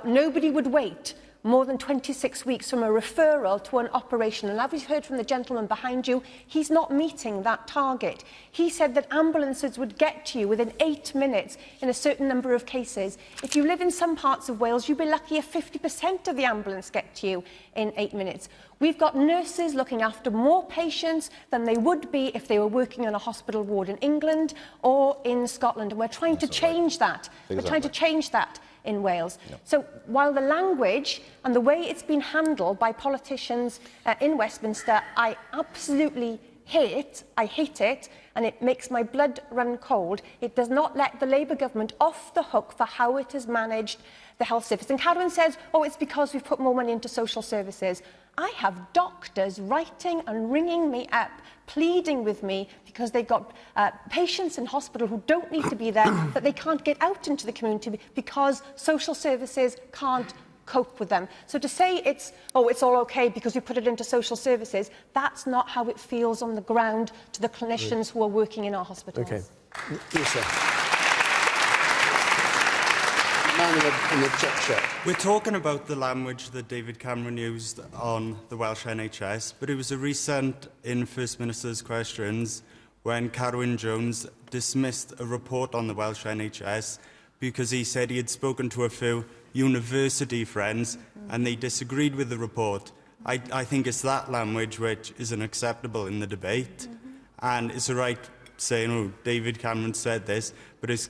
Nobody would wait more than 26 weeks from a referral to an operation. And as we've heard from the gentleman behind you, he's not meeting that target. He said that ambulances would get to you within 8 minutes in a certain number of cases. If you live in some parts of Wales, you'd be lucky if 50% of the ambulance get to you in 8 minutes. We've got nurses looking after more patients than they would be if they were working on a hospital ward in England or in Scotland. And we're trying to change that. We're trying to change that in Wales. So while the language and the way it's been handled by politicians in Westminster, I absolutely hate it, and it makes my blood run cold. It does not let the Labour government off the hook for how it has managed the health service. And Carwyn says, oh, it's because we've put more money into social services. I have doctors writing and ringing me up, pleading with me because they've got patients in hospital who don't need to be there, that they can't get out into the community because social services can't cope with them. So to say it's all okay because we put it into social services, that's not how it feels on the ground to the clinicians who are working in our hospitals. Okay. Yes, sir. Man in the check shirt. We're talking about the language that David Cameron used on the Welsh NHS, but it was a recent in First Minister's questions when Carwyn Jones dismissed a report on the Welsh NHS because he said he had spoken to a few university friends and they disagreed with the report. I think it's that language which is unacceptable in the debate, and it's all right saying, oh, David Cameron said this, but it's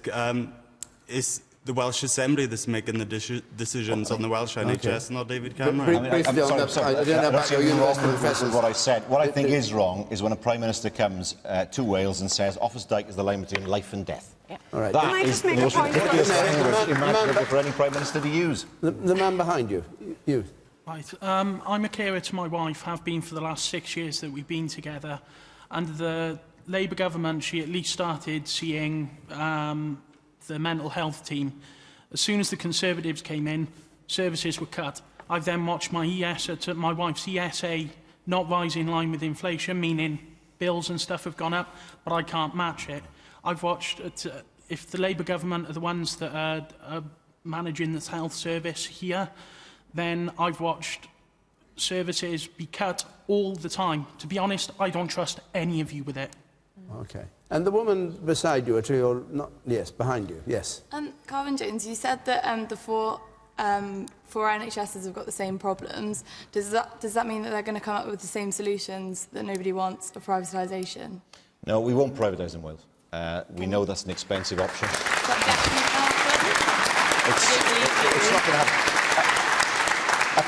the Welsh Assembly that's making the decisions on the Welsh NHS, not David Cameron. I'm sorry, I don't know about your university professors. What I said. What I think is wrong is when a Prime Minister comes to Wales and says Offa's Dyke is the line between life and death. Yeah. All right. That is the most ridiculous language imaginable for any Prime Minister to use. The man behind you. You. Right. I'm a carer to my wife, have been for the last 6 years that we've been together. Under the Labour government, she at least started seeing the mental health team. As soon as the Conservatives came in, services were cut. I've then watched my wife's ESA not rise in line with inflation, meaning bills and stuff have gone up, but I can't match it. I've watched, if the Labour government are the ones that are managing this health service here, then I've watched services be cut all the time. To be honest, I don't trust any of you with it. Okay. And the woman beside you, to your yes, behind you, yes. Carwyn Jones, you said that the four NHSs have got the same problems. Does that mean that they're going to come up with the same solutions that nobody wants for privatisation? No, we won't privatise in Wales. We know that's an expensive option. It's not going to happen.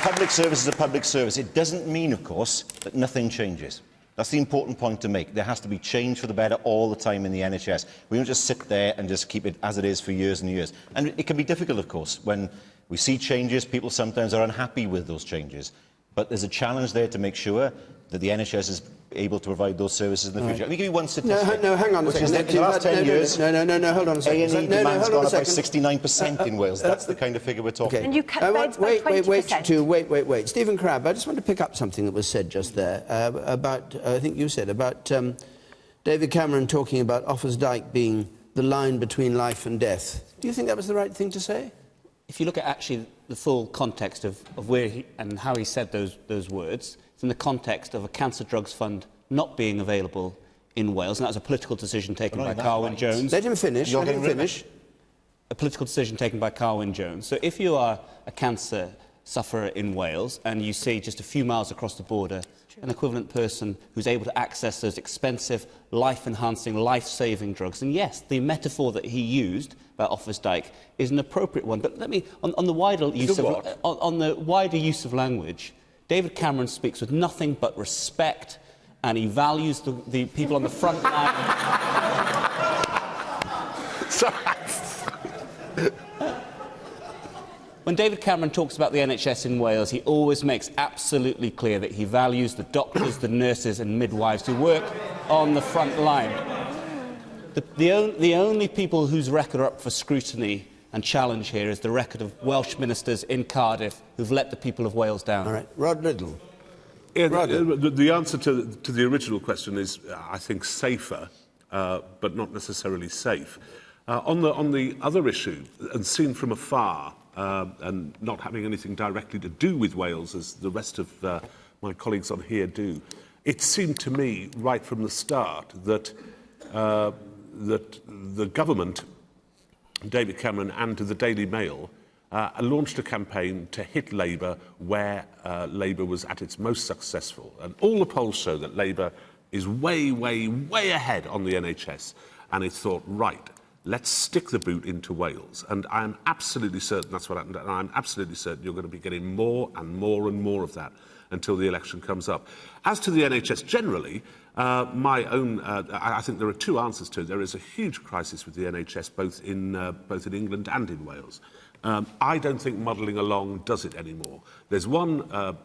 public service is a public service. It doesn't mean, of course, that nothing changes. That's the important point to make. There has to be change for the better all the time in the NHS. We don't just sit there and just keep it as it is for years and years. And it can be difficult, of course, when we see changes. People sometimes are unhappy with those changes. But there's a challenge there to make sure that the NHS is able to provide those services in the future. Let me give you one statistic. No, hang on a second. In the last 10 years, hold on a second. A&E demand's gone up by 69% in Wales. That's the kind of figure we're talking. And you cut beds by 20%. Wait. Stephen Crabb, I just want to pick up something that was said just there about, I think you said, about David Cameron talking about Offa's Dyke being the line between life and death. Do you think that was the right thing to say? If you look at actually the full context of where he and how he said those words, it's in the context of a cancer drugs fund not being available in Wales, and that was a political decision taken by Carwyn Jones. Let him finish. Let him finish. A political decision taken by Carwyn Jones. So if you are a cancer sufferer in Wales and you see just a few miles across the border an equivalent person who's able to access those expensive, life-enhancing, life-saving drugs, and yes, the metaphor that he used about Offa's Dyke is an appropriate one. But let me, on the wider use of language, David Cameron speaks with nothing but respect, and he values the people on the front line. When David Cameron talks about the NHS in Wales, he always makes absolutely clear that he values the doctors, the nurses and midwives who work on the front line. The only people whose record are up for scrutiny and challenge here is the record of Welsh ministers in Cardiff who've let the people of Wales down. All right. Rod Liddle. Yeah, the answer to the original question is, I think, safer, but not necessarily safe. On the other issue, and seen from afar, and not having anything directly to do with Wales, as the rest of my colleagues on here do, it seemed to me right from the start that the government, David Cameron and the Daily Mail, launched a campaign to hit Labour where Labour was at its most successful. And all the polls show that Labour is way, way, way ahead on the NHS. And it thought, right, let's stick the boot into Wales. And I'm absolutely certain that's what happened. And I'm absolutely certain you're going to be getting more and more and more of that until the election comes up. As to the NHS generally, I think there are two answers to it. There is a huge crisis with the NHS, both in England and in Wales. I don't think muddling along does it anymore. There's one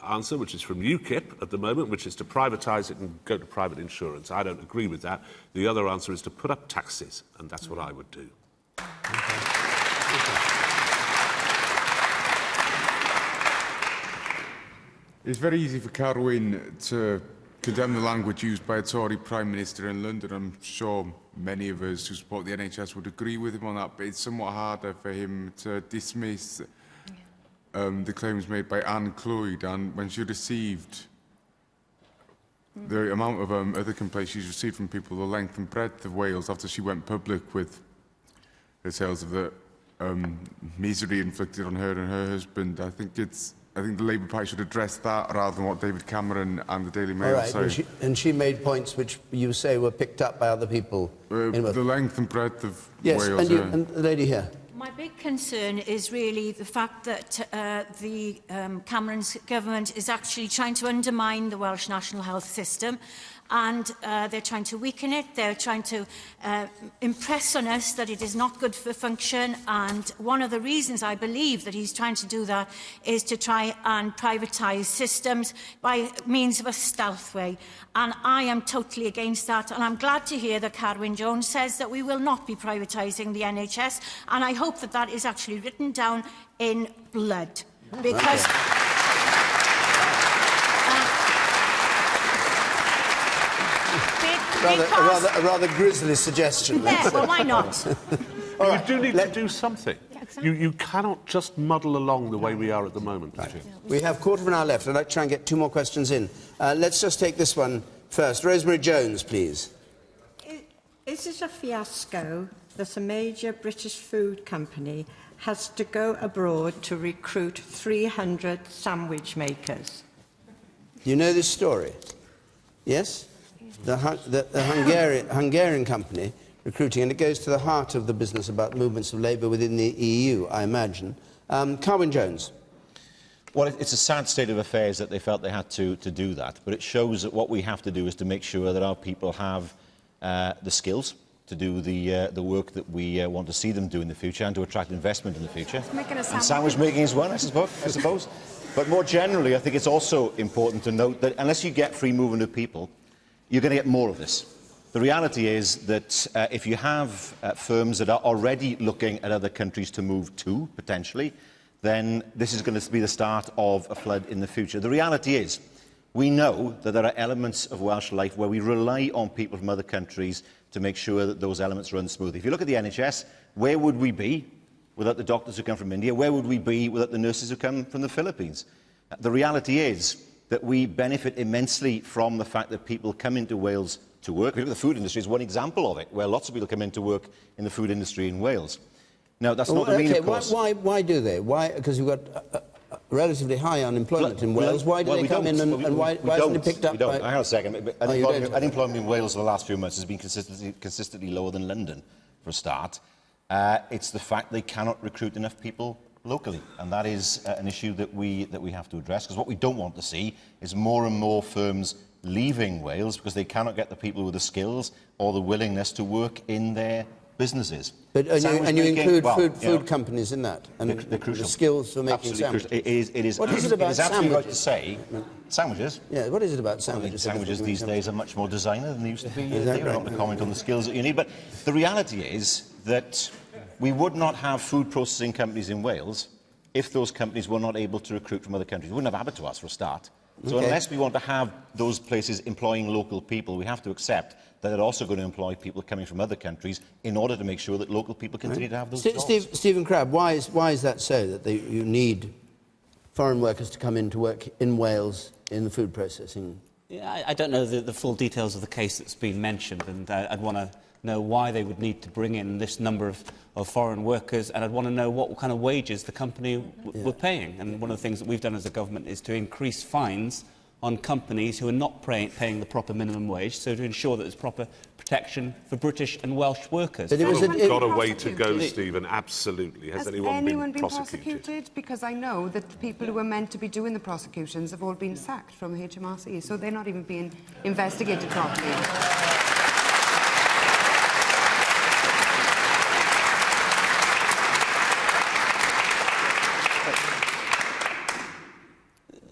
answer, which is from UKIP at the moment, which is to privatise it and go to private insurance. I don't agree with that. The other answer is to put up taxes, and that's what I would do. It's very easy for Carwyn to condemn the language used by a Tory Prime Minister in London. I'm sure many of us who support the NHS would agree with him on that, but it's somewhat harder for him to dismiss the claims made by Anne Clwyd, and when she received the amount of other complaints she's received from people, the length and breadth of Wales after she went public with her tales of the misery inflicted on her and her husband. I think the Labour Party should address that rather than what David Cameron and the Daily Mail say. And she made points which you say were picked up by other people. The length and breadth of Wales. Yes, and the lady here. My big concern is really the fact that Cameron's government is actually trying to undermine the Welsh National Health System, and they're trying to weaken it. They're trying to impress on us that it is not good for function, and one of the reasons I believe that he's trying to do that is to try and privatise systems by means of a stealth way. And I am totally against that, and I'm glad to hear that Carwyn Jones says that we will not be privatising the NHS, and I hope that that is actually written down in blood, because... A rather grisly suggestion. Yeah, well, why not? You do need to do something. You cannot just muddle along the way we are at the moment. Right. We have a quarter of an hour left. I'd like to try and get two more questions in. Let's just take this one first. Rosemary Jones, please. Is it a fiasco that a major British food company has to go abroad to recruit 300 sandwich makers? You know this story? Yes? The Hungarian company recruiting, and it goes to the heart of the business about movements of labour within the EU, I imagine. Carwyn Jones. Well, it's a sad state of affairs that they felt they had to do that, but it shows that what we have to do is to make sure that our people have the skills to do the work that we want to see them do in the future and to attract investment in the future. And sandwich making is one, I suppose. But more generally, I think it's also important to note that unless you get free movement of people, you're going to get more of this. The reality is that if you have firms that are already looking at other countries to move to, potentially, then this is going to be the start of a flood in the future. The reality is, we know that there are elements of Welsh life where we rely on people from other countries to make sure that those elements run smoothly. If you look at the NHS, where would we be without the doctors who come from India? Where would we be without the nurses who come from the Philippines? The reality is that we benefit immensely from the fact that people come into Wales to work. The food industry is one example of it, where lots of people come in to work in the food industry in Wales. Now, that's not the mean, of course. Why do they? Why? Because you've got relatively high unemployment in Wales. Why do they come in and why isn't it picked up by... Hang on a second. Unemployment in Wales for the last few months has been consistently lower than London, for a start. It's the fact they cannot recruit enough people locally, and that is an issue that we have to address, because what we don't want to see is more and more firms leaving Wales because they cannot get the people with the skills or the willingness to work in their businesses. But you include food companies in that, and the skills for making sandwiches. It is. What is it about sandwiches? Right to say sandwiches. Yeah. What is it about sandwiches? Sandwiches these days are much more designer than they used to be. They don't want to comment on the skills that you need, but the reality is that we would not have food processing companies in Wales if those companies were not able to recruit from other countries. We wouldn't have abattoirs for a start. So unless we want to have those places employing local people, we have to accept that they're also going to employ people coming from other countries in order to make sure that local people continue to have those jobs. Stephen Crabb, why is that so, that you need foreign workers to come in to work in Wales in the food processing? Yeah, I don't know the full details of the case that's been mentioned, and I'd want to know why they would need to bring in this number of foreign workers, and I'd want to know what kind of wages the company were paying. And one of the things that we've done as a government is to increase fines on companies who are not paying the proper minimum wage, so to ensure that there's proper protection for British and Welsh workers. But we've got a way to go, Stephen, absolutely. Has anyone been prosecuted? Because I know that the people who were meant to be doing the prosecutions have all been sacked from the HMRC, so they're not even being investigated properly.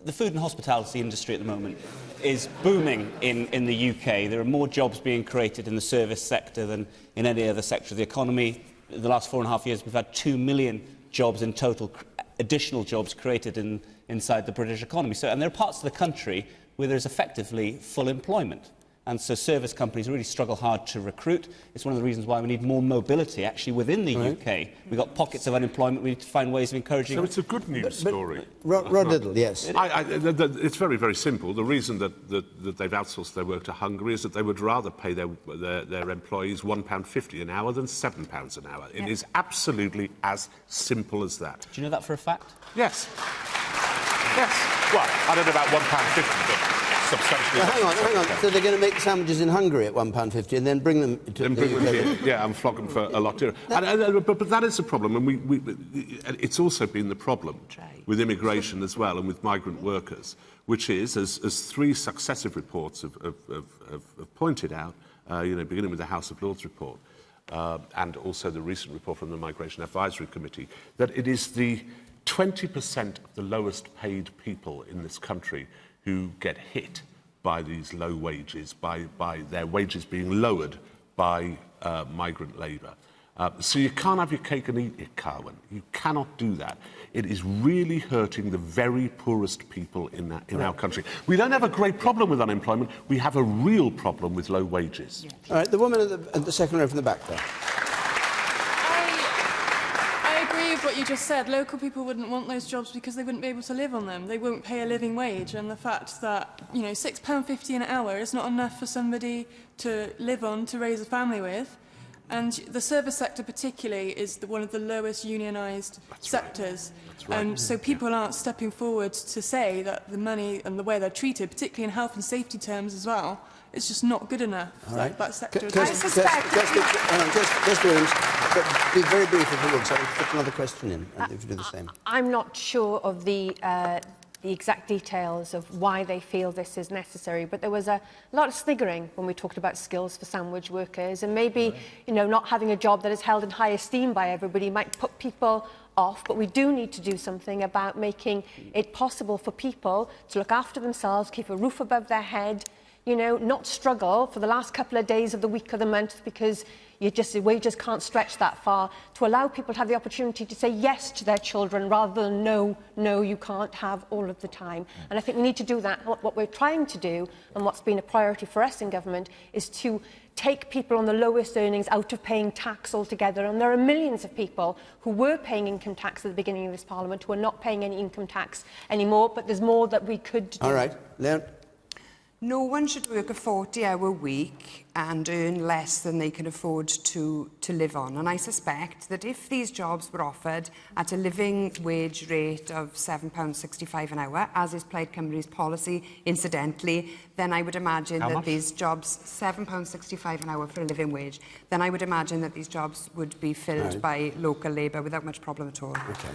The food and hospitality industry at the moment is booming in the UK. There are more jobs being created in the service sector than in any other sector of the economy. In the last 4.5 years, we've had 2 million jobs in total, additional jobs created inside the British economy. And there are parts of the country where there's effectively full employment. And so service companies really struggle hard to recruit. It's one of the reasons why we need more mobility, actually, within the UK. We've got pockets of unemployment. We need to find ways of encouraging... So it's a good news story. Rod Liddle, yes. It's very, very simple. The reason that they've outsourced their work to Hungary is that they would rather pay their employees £1.50 an hour than £7 an hour. It is absolutely as simple as that. Do you know that for a fact? Yes. Yes. Well, I don't know about £1.50, but... substantially. Hang on. So they're going to make sandwiches in Hungary at £1.50 and then bring them to the UK? Here. Yeah, and flog them for a lot dearer. But that is the problem, and it's also been the problem with immigration as well and with migrant workers, which is, as 3 successive reports have pointed out, beginning with the House of Lords report and also the recent report from the Migration Advisory Committee, that it is the 20% of the lowest paid people in this country who get hit by these low wages, by their wages being lowered by migrant labour. So you can't have your cake and eat it, Carwyn. You cannot do that. It is really hurting the very poorest people in our country. We don't have a great problem with unemployment. We have a real problem with low wages. Yes. All right, the woman at the second row from the back there. What you just said, local people wouldn't want those jobs because they wouldn't be able to live on them. They won't pay a living wage, and the fact that, £6.50 an hour is not enough for somebody to live on, to raise a family with. And the service sector particularly is one of the lowest unionised sectors. Right. So people aren't stepping forward to say that the money and the way they're treated, particularly in health and safety terms as well, it's just not good enough. All right. That sector. Just Williams, but be very brief if you would, so I'll put another question in, and if you do the same. I'm not sure of the exact details of why they feel this is necessary, but there was a lot of sniggering when we talked about skills for sandwich workers, and maybe, you know, not having a job that is held in high esteem by everybody might put people off, but we do need to do something about making it possible for people to look after themselves, keep a roof above their head, you know, not struggle for the last couple of days of the week or the month because your wages can't stretch that far, to allow people to have the opportunity to say yes to their children rather than no, you can't have all of the time. And I think we need to do that. What we're trying to do, and what's been a priority for us in government, is to take people on the lowest earnings out of paying tax altogether. And there are millions of people who were paying income tax at the beginning of this Parliament who are not paying any income tax anymore, but there's more that we could do. All right. Leanne? No one should work a 40-hour week and earn less than they can afford to live on. And I suspect that if these jobs were offered at a living wage rate of £7.65 an hour, as is Plaid Cymru's policy, incidentally, then I would imagine these jobs, £7.65 an hour for a living wage, then I would imagine that these jobs would be filled by local labour without much problem at all. Okay.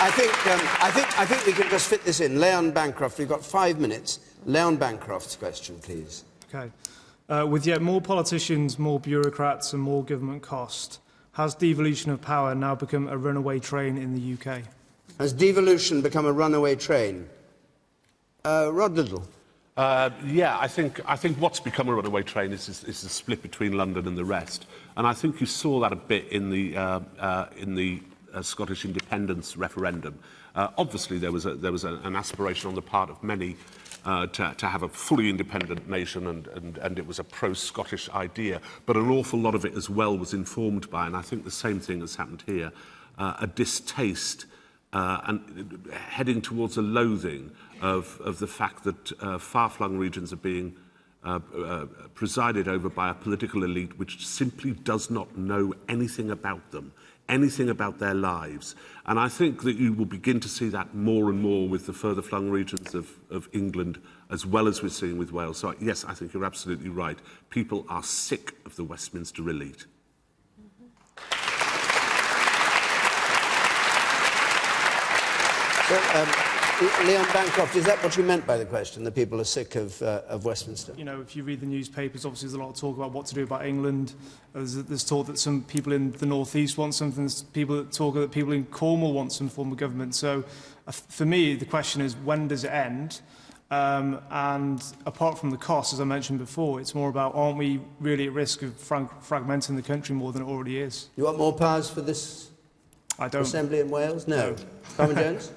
I think we can just fit this in. Leanne Bancroft, we've got 5 minutes. Leanne Bancroft's question, please. Okay. With yet more politicians, more bureaucrats and more government cost, has devolution of power now become a runaway train in the UK? Has devolution become a runaway train? Rod Liddle. Yeah, I think what's become a runaway train is the split between London and the rest. And I think you saw that a bit in the Scottish independence referendum. Obviously, there was an aspiration on the part of many to have a fully independent nation, and it was a pro-Scottish idea. But an awful lot of it as well was informed by, and I think the same thing has happened here, a distaste and heading towards a loathing of the fact that far-flung regions are being presided over by a political elite which simply does not know anything about them, anything about their lives. And I think that you will begin to see that more and more with the further flung regions of England, as well as we're seeing with Wales. So yes, I think you're absolutely right. People are sick of the Westminster elite. So, Leanne Bancroft, is that what you meant by the question, that people are sick of Westminster? You know, if you read the newspapers, obviously there's a lot of talk about what to do about England. There's talk that some people in the North East want something. There's people that talk that people in Cornwall want some form of government. So, for me, the question is, when does it end? And apart from the cost, as I mentioned before, it's more about, aren't we really at risk of fragmenting the country more than it already is? You want more powers for this Assembly in Wales? No. Simon Jones?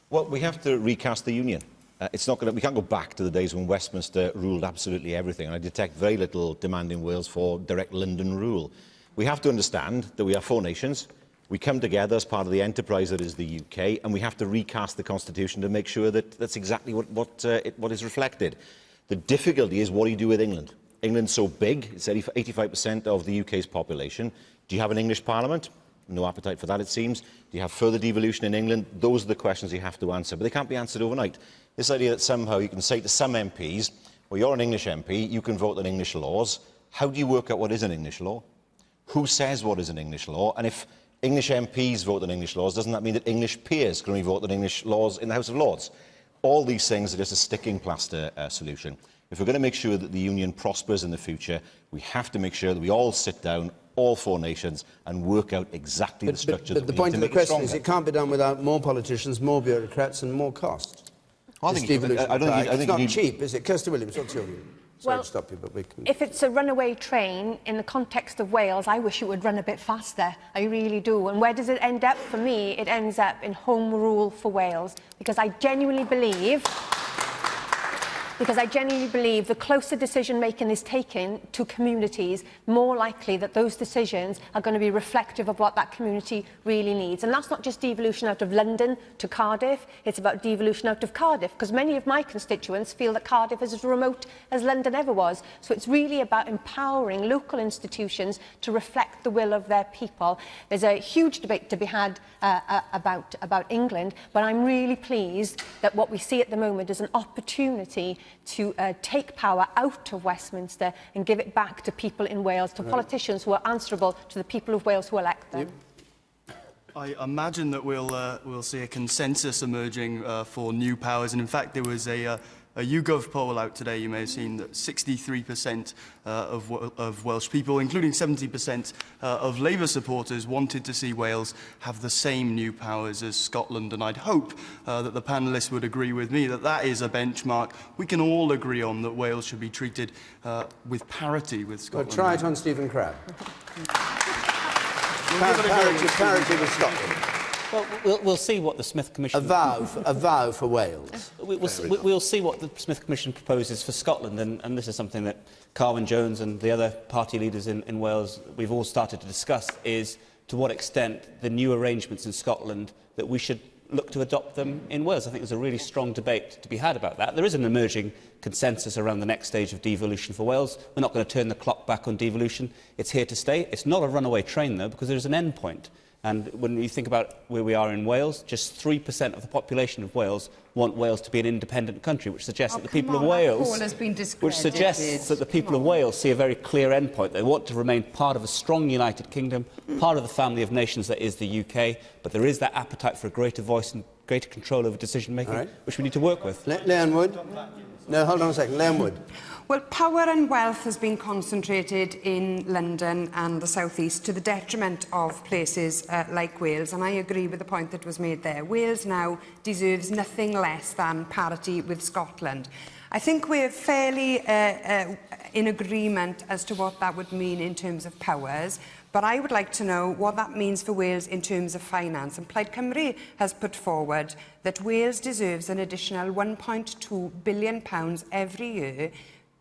Well, we have to recast the Union. We can't go back to the days when Westminster ruled absolutely everything, and I detect very little demand in Wales for direct London rule. We have to understand that we are 4 nations. We come together as part of the enterprise that is the UK, and we have to recast the Constitution to make sure that that's exactly what is reflected. The difficulty is, what do you do with England? England's so big, it's 85% of the UK's population. Do you have an English Parliament? No appetite for that, it seems. Do you have further devolution in England? Those are the questions you have to answer, but they can't be answered overnight. This idea that somehow you can say to some MPs, well, you're an English MP, you can vote on English laws. How do you work out what is an English law? Who says what is an English law? And if English MPs vote on English laws, doesn't that mean that English peers can only vote on English laws in the House of Lords? All these things are just a sticking plaster solution. If we're going to make sure that the Union prospers in the future, we have to make sure that we all sit down, all 4 nations, and work out exactly the structure but the point of the question is, it can't be done without more politicians, more bureaucrats and more cost. I think it's not cheap, is it? Kirsty Williams, what's your view? Sorry Well, to stop you, but we can... If it's a runaway train, in the context of Wales, I wish it would run a bit faster. I really do. And where does it end up? For me, it ends up in home rule for Wales, because I genuinely believe because I genuinely believe the closer decision-making is taken to communities, more likely that those decisions are going to be reflective of what that community really needs. And that's not just devolution out of London to Cardiff, it's about devolution out of Cardiff, because many of my constituents feel that Cardiff is as remote as London ever was. So it's really about empowering local institutions to reflect the will of their people. There's a huge debate to be had about England, but I'm really pleased that what we see at the moment is an opportunity to take power out of Westminster and give it back to people in Wales, to politicians who are answerable to the people of Wales who elect them. I imagine that we'll see a consensus emerging for new powers, and in fact there was a YouGov poll out today, you may have seen, that 63% of Welsh people, including 70% of Labour supporters, wanted to see Wales have the same new powers as Scotland. And I'd hope that the panellists would agree with me that that is a benchmark we can all agree on, that Wales should be treated with parity with Scotland. Well, try it on Stephen Crabb. Parity with Scotland. Well, we'll see what the Smith Commission... A vow for Wales. We'll see what the Smith Commission proposes for Scotland, and this is something that Carwyn Jones and the other party leaders in Wales, we've all started to discuss, is to what extent the new arrangements in Scotland, that we should look to adopt them in Wales. I think there's a really strong debate to be had about that. There is an emerging consensus around the next stage of devolution for Wales. We're not going to turn the clock back on devolution. It's here to stay. It's not a runaway train, though, because there's an end point. And when you think about where we are in Wales, just 3% of the population of Wales want Wales to be an independent country, which suggests that the people of Wales, see a very clear endpoint. They want to remain part of a strong United Kingdom, part of the family of nations that is the UK, but there is that appetite for a greater voice and greater control over decision-making, which we need to work with. Leanne Wood? No, hold on a second. Leanne Wood. Well, power and wealth has been concentrated in London and the South East to the detriment of places like Wales, and I agree with the point that was made there. Wales now deserves nothing less than parity with Scotland. I think we're fairly in agreement as to what that would mean in terms of powers, but I would like to know what that means for Wales in terms of finance. And Plaid Cymru has put forward that Wales deserves an additional £1.2 billion every year,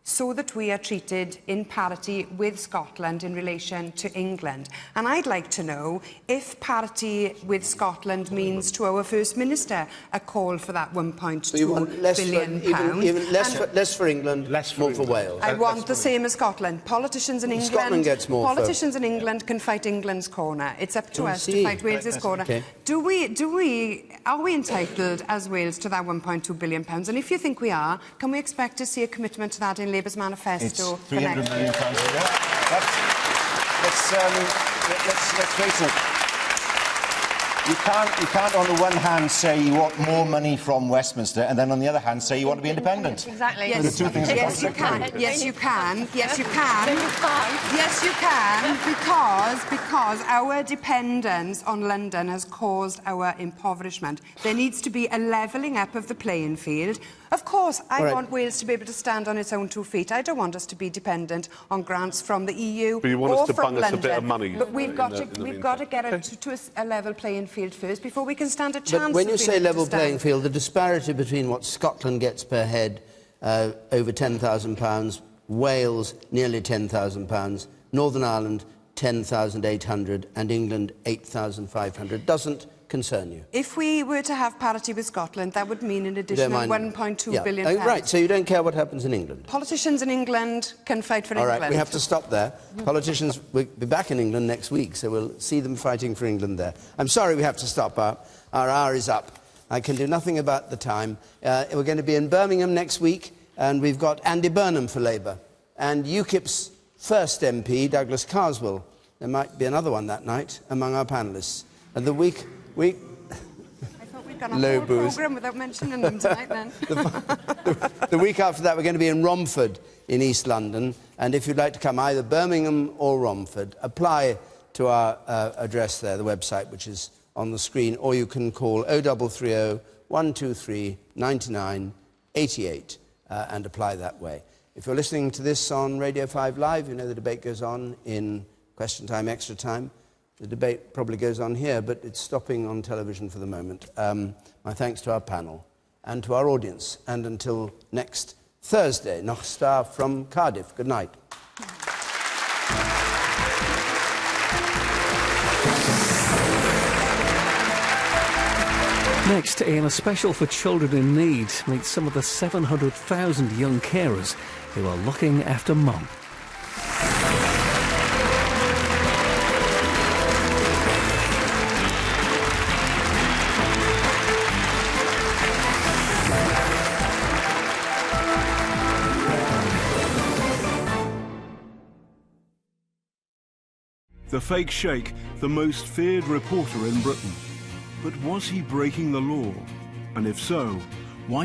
so that we are treated in parity with Scotland in relation to England. And I'd like to know if parity with Scotland means to our First Minister a call for that £1.2 billion. Less for England, more for Wales. I want the same as Scotland. Politicians in England, Scotland gets more. Politicians in England can fight England's corner. It's up to us to fight Wales's corner. Okay. Are we entitled as Wales to that £1.2 billion? And if you think we are, can we expect to see a commitment to that in Labour's manifesto? It's £300 million a year. Let's face it. You can't, on the one hand, say you want more money from Westminster, and then on the other hand, say you want to be independent. Exactly. Yes, the two things are yes, you can. Yes, you can. Yes, you can. Yes, you can. Because our dependence on London has caused our impoverishment. There needs to be a levelling up of the playing field. Of course, I want Wales to be able to stand on its own 2 feet. I don't want us to be dependent on grants from the EU but you want or us to from bung London. us a bit of money. But we've got to get it to a level playing field first before we can stand a chance. But when you say level playing field, the disparity between what Scotland gets per head, over £10,000, Wales nearly £10,000, Northern Ireland 10,800, and England 8,500 doesn't concern you. If we were to have parity with Scotland, that would mean an additional £1.2 billion. Right, so you don't care what happens in England? Politicians in England can fight for England. All right, we have to stop there. Politicians will be back in England next week, so we'll see them fighting for England there. I'm sorry we have to stop. Our hour is up. I can do nothing about the time. We're going to be in Birmingham next week, and we've got Andy Burnham for Labour, and UKIP's first MP, Douglas Carswell. There might be another one that night among our panellists. And the week... I thought we'd gone a whole programme without mentioning them tonight, then. The week after that, we're going to be in Romford in East London. And if you'd like to come either Birmingham or Romford, apply to our address there, the website, which is on the screen, or you can call 0330 123 99 88 and apply that way. If you're listening to this on Radio 5 Live, you know the debate goes on in Question Time, Extra Time. The debate probably goes on here, but it's stopping on television for the moment. My thanks to our panel and to our audience. And until next Thursday. Noch star from Cardiff. Good night. Next, in a special for children in need, meet some of the 700,000 young carers who are looking after mum. The fake sheikh, the most feared reporter in Britain. But was he breaking the law? And if so, why